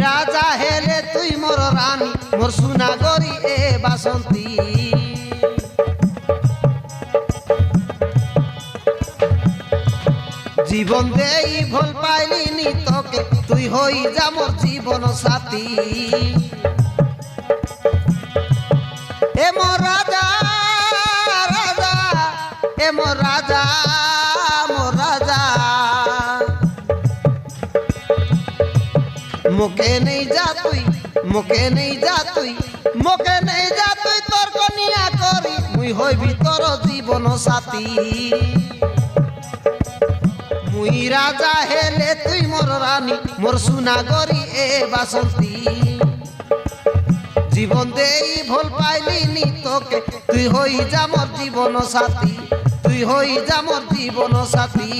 রাজা হেলে তুই মোর রানী মোর সোনা গরি এ বাসন্তী জীবন দেই ভুল পাইলিনি তোকে তুই হই যা মোর জীবন সাথী এ মোর রাজা রাজা এ মোর রাজা মোর রাজা মুখে নেই যা তুই মুখে নেই যা তুই মুখে নেই যা তুই তোর কনিয়া করি মুই হইবি তোর জীবন সাথী মুই রাজা হেলে তুই মোর রানী মোর সোনা গরি এ বাসন্তী জীবন দেই ভুল পাইলিনি তোকে তুই হই যা মোর জীবন সাথী তুই হই যা মোর জীবন সাথী